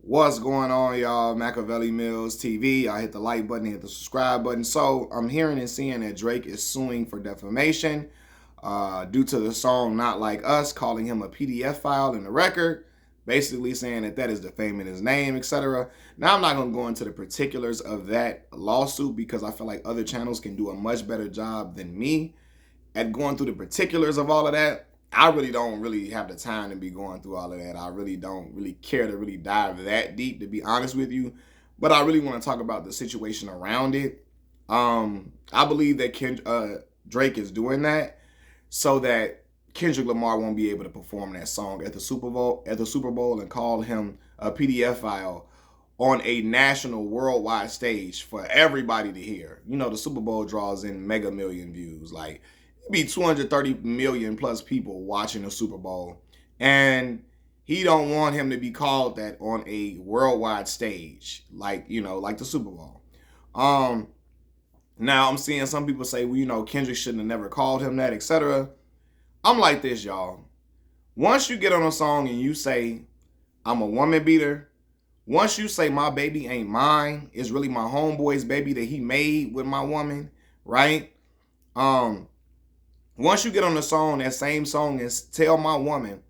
What's going on, y'all? Machiavelli Mills TV. I hit the like button, hit the subscribe button. So I'm hearing and seeing that Drake is suing for defamation due to the song Not Like Us, calling him a PDF file in the record, basically saying that that is defaming his name, etc. Now, I'm not going to go into the particulars of that lawsuit because I feel like other channels can do a much better job than me at going through the particulars of all of that. I really don't really have the time to be going through all of that. I really don't really care to really dive that deep, to be honest with you. But I really want to talk about the situation around it. I believe that Drake is doing that so that Kendrick Lamar won't be able to perform that song at the Super Bowl and call him a PDF file on a national worldwide stage for everybody to hear. You know, the Super Bowl draws in mega million views. Like, be 230 million plus people watching the Super Bowl, and he don't want him to be called that on a worldwide stage, like the Super Bowl. Now I'm seeing some people say, well, Kendrick shouldn't have never called him that, etc. I'm like this, y'all. Once you get on a song and you say, I'm a woman beater, once you say my baby ain't mine, it's really my homeboy's baby that he made with my woman, right? Once you get on the song, that same song, is tell my woman,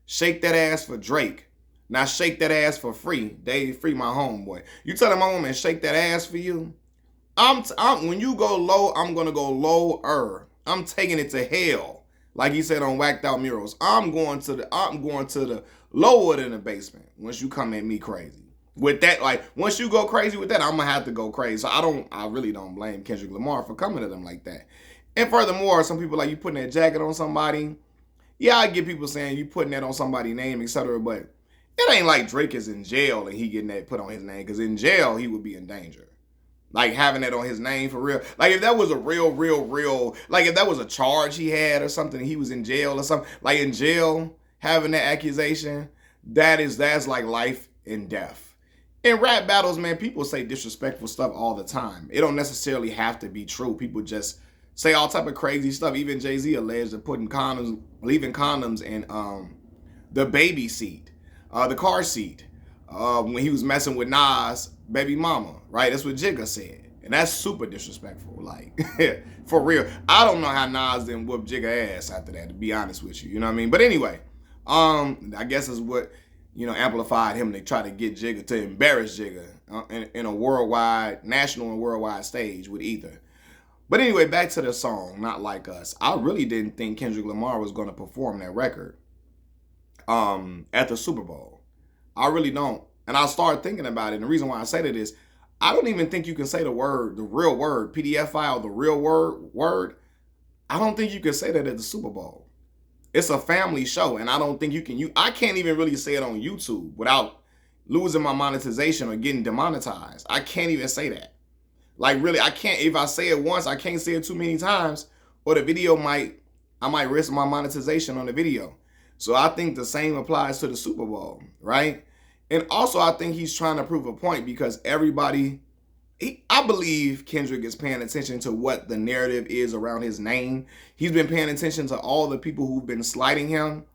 shake that ass for Drake. Now shake that ass for free. They free my homeboy. You telling my woman, shake that ass for you? When you go low, I'm gonna go lower. I'm taking it to hell. Like he said on Whacked Out Murals. I'm going to the lower than the basement once you come at me crazy. With that, like, once you go crazy with that, I'm gonna have to go crazy. So I really don't blame Kendrick Lamar for coming to them like that. And furthermore, some people like, you putting that jacket on somebody. Yeah, I get people saying you putting that on somebody's name, etc. But it ain't like Drake is in jail and he getting that put on his name. Because in jail, he would be in danger. Like, having that on his name for real. Like, if that was a real, like, if that was a charge he had or something, he was in jail or something. Like, in jail, having that accusation, that's like life and death. In rap battles, man, people say disrespectful stuff all the time. It don't necessarily have to be true. People just say all type of crazy stuff. Even Jay-Z alleged of leaving condoms in the baby seat, the car seat, when he was messing with Nas' baby mama, right? That's what Jigga said. And that's super disrespectful, like, for real. I don't know how Nas didn't whoop Jigga ass after that, to be honest with you, you know what I mean? But anyway, I guess is what, amplified him to try to get Jigga, to embarrass Jigga in a national and worldwide stage with Ether. But anyway, back to the song, Not Like Us. I really didn't think Kendrick Lamar was going to perform that record at the Super Bowl. I really don't. And I started thinking about it. And the reason why I say that is, I don't even think you can say the real word, PDF file, the real word. I don't think you can say that at the Super Bowl. It's a family show, and I don't think you can. I can't even really say it on YouTube without losing my monetization or getting demonetized. I can't even say that. Like, really, I can't. If I say it once, I can't say it too many times, or the video I might risk my monetization on the video. So I think the same applies to the Super Bowl, right? And also, I think he's trying to prove a point because I believe Kendrick is paying attention to what the narrative is around his name. He's been paying attention to all the people who've been slighting him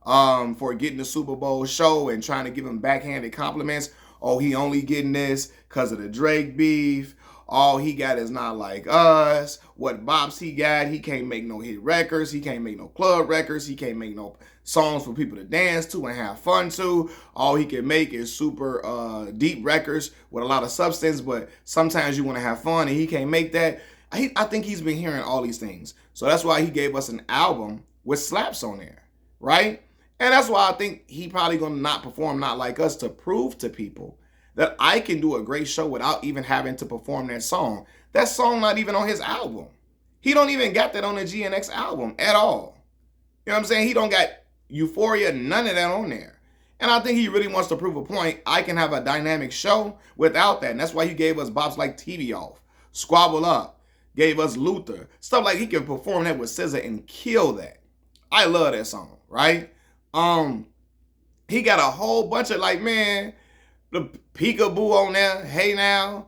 for getting the Super Bowl show and trying to give him backhanded compliments. Oh, he only getting this because of the Drake beef. All he got is Not Like Us. What bops he got? He can't make no hit records. He can't make no club records. He can't make no songs for people to dance to and have fun to. All he can make is super deep records with a lot of substance, but sometimes you want to have fun and he can't make that. I think he's been hearing all these things. So that's why he gave us an album with slaps on there, right? And that's why I think he probably going to not perform Not Like Us to prove to people that I can do a great show without even having to perform that song. That song not even on his album. He don't even got that on the GNX album at all. You know what I'm saying? He don't got Euphoria, none of that on there. And I think he really wants to prove a point. I can have a dynamic show without that. And that's why he gave us bops like TV Off, Squabble Up, gave us Luther. Stuff like he can perform that with SZA and kill that. I love that song, right? He got a whole bunch of, like, man, the peekaboo on there. Hey now.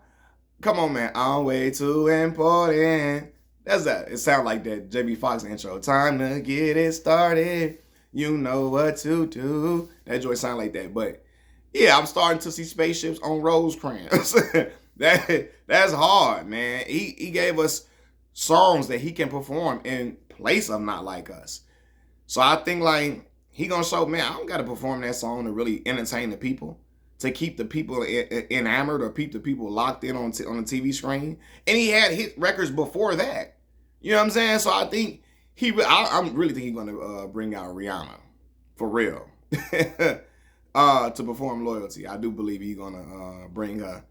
Come on, man. I'm way too important. That's that. It sounds like that JB Fox intro. Time to get it started. You know what to do. That joint sound like that. But Yeah, I'm starting to see spaceships on Rosecrans. That's hard, man. He gave us songs that he can perform in place of Not Like Us. So I think like he gonna show, man, I don't gotta perform that song to really entertain the people, to keep the people enamored or keep the people locked in on the TV screen. And he had hit records before that. You know what I'm saying? So I think I really think he's gonna bring out Rihanna for real to perform Loyalty. I do believe he's gonna bring her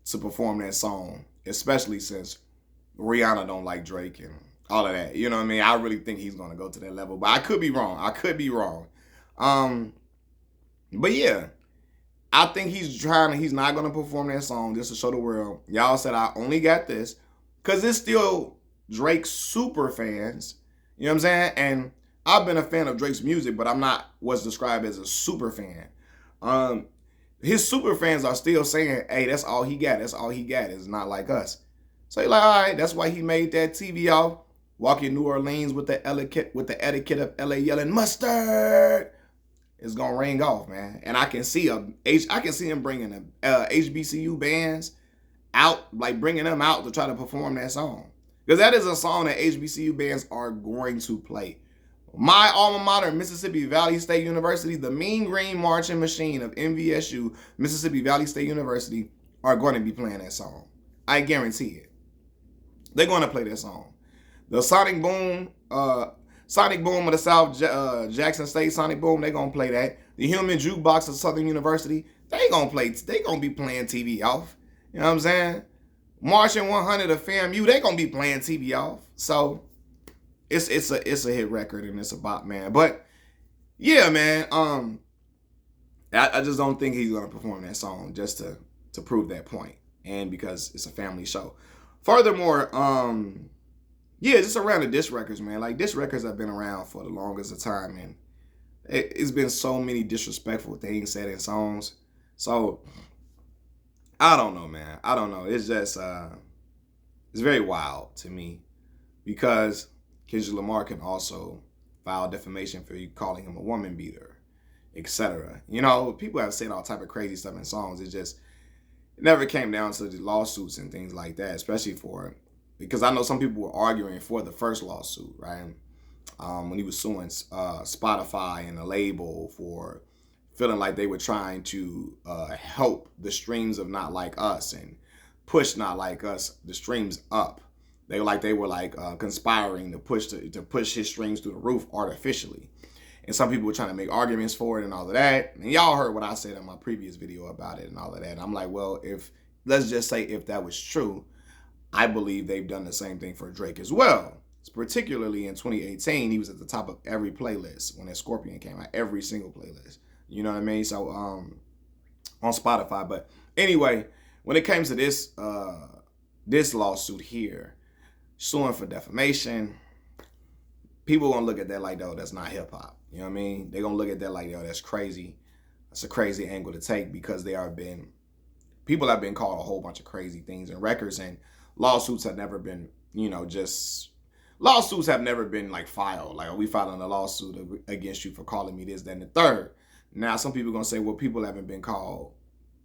to perform that song, especially since Rihanna don't like Drake and all of that. You know what I mean? I really think he's gonna go to that level, but I could be wrong. But yeah, I think he's not gonna perform that song just to show the world. Y'all said I only got this because it's still Drake's super fans. You know what I'm saying? And I've been a fan of Drake's music, but I'm not what's described as a super fan. His super fans are still saying, hey, that's all he got. That's all he got. It's Not Like Us. So you're like, all right, that's why he made that TV off. Walking New Orleans with the etiquette of LA yelling mustard. It's gonna ring off, man. And I can see him bringing the HBCU bands out, like bringing them out to try to perform that song, because that is a song that HBCU bands are going to play. My alma mater, Mississippi Valley State University, the Mean Green Marching Machine of MVSU, Mississippi Valley State University, are going to be playing that song. I guarantee it. They're going to play that song. The Sonic Boom of the South Jackson State Sonic Boom, they're going to play that. The Human Jukebox of Southern University, they going to be playing TV off. You know what I'm saying? Marching 100 of FAMU, they going to be playing TV off. So it's a hit record and it's a bop, man. But yeah, man, I just don't think he's going to perform that song just to prove that point, and because it's a family show. Furthermore, yeah, just around the diss records, man. Like, diss records have been around for the longest of time, and it's been so many disrespectful things said in songs. So I don't know, man. I don't know. It's just it's very wild to me, because Kendrick Lamar can also file defamation for you calling him a woman beater, etc. You know, people have said all type of crazy stuff in songs. It never came down to the lawsuits and things like that, especially because I know some people were arguing for the first lawsuit, right? When he was suing Spotify and the label for feeling like they were trying to help the streams of Not Like Us and push Not Like Us, the streams up. They were conspiring to push his streams through the roof artificially. And some people were trying to make arguments for it and all of that. And y'all heard what I said in my previous video about it and all of that. And I'm like, well, let's just say if that was true, I believe they've done the same thing for Drake as well. Particularly in 2018, he was at the top of every playlist when that Scorpion came out, every single playlist. You know what I mean? So on Spotify. But anyway, when it comes to this lawsuit here, suing for defamation, people gonna look at that like, oh, that's not hip hop. You know what I mean? They're gonna look at that like, yo, that's crazy. That's a crazy angle to take, because people have been called a whole bunch of crazy things in records, and lawsuits have never been, lawsuits have never been like filed. Like, are we filing a lawsuit against you for calling me this, that, and the third? Now, some people are gonna say, well, people haven't been called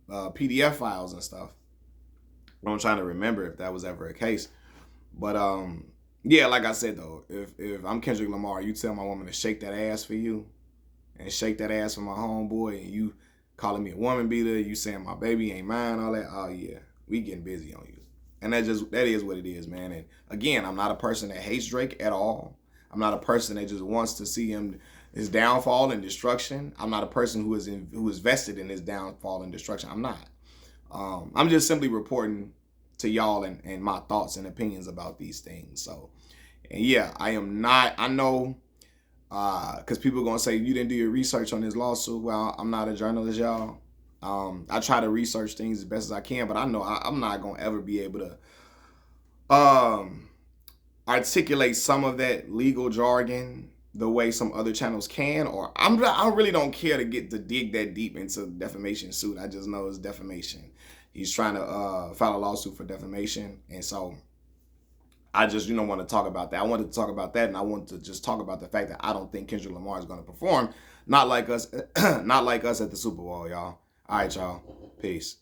PDF files and stuff. I'm trying to remember if that was ever a case. But yeah, like I said though, if I'm Kendrick Lamar, you tell my woman to shake that ass for you and shake that ass for my homeboy, and you calling me a woman beater, you saying my baby ain't mine, all that, oh yeah, we getting busy on you. And that is what it is, man. And again, I'm not a person that hates Drake at all. I'm not a person that just wants to see his downfall and destruction. I'm not a person who is vested in his downfall and destruction. I'm not. I'm just simply reporting to y'all and my thoughts and opinions about these things. So, and yeah, I am not. I know, because people are gonna say you didn't do your research on this lawsuit. Well, I'm not a journalist, y'all. I try to research things as best as I can, but I know I'm not gonna ever be able to articulate some of that legal jargon the way some other channels can. Or I really don't care to dig that deep into the defamation suit. I just know it's defamation. He's trying to file a lawsuit for defamation, and so I just want to talk about that. I wanted to talk about that, and I want to just talk about the fact that I don't think Kendrick Lamar is going to perform Not Like Us, Not Like Us at the Super Bowl, y'all. All right, y'all. Peace.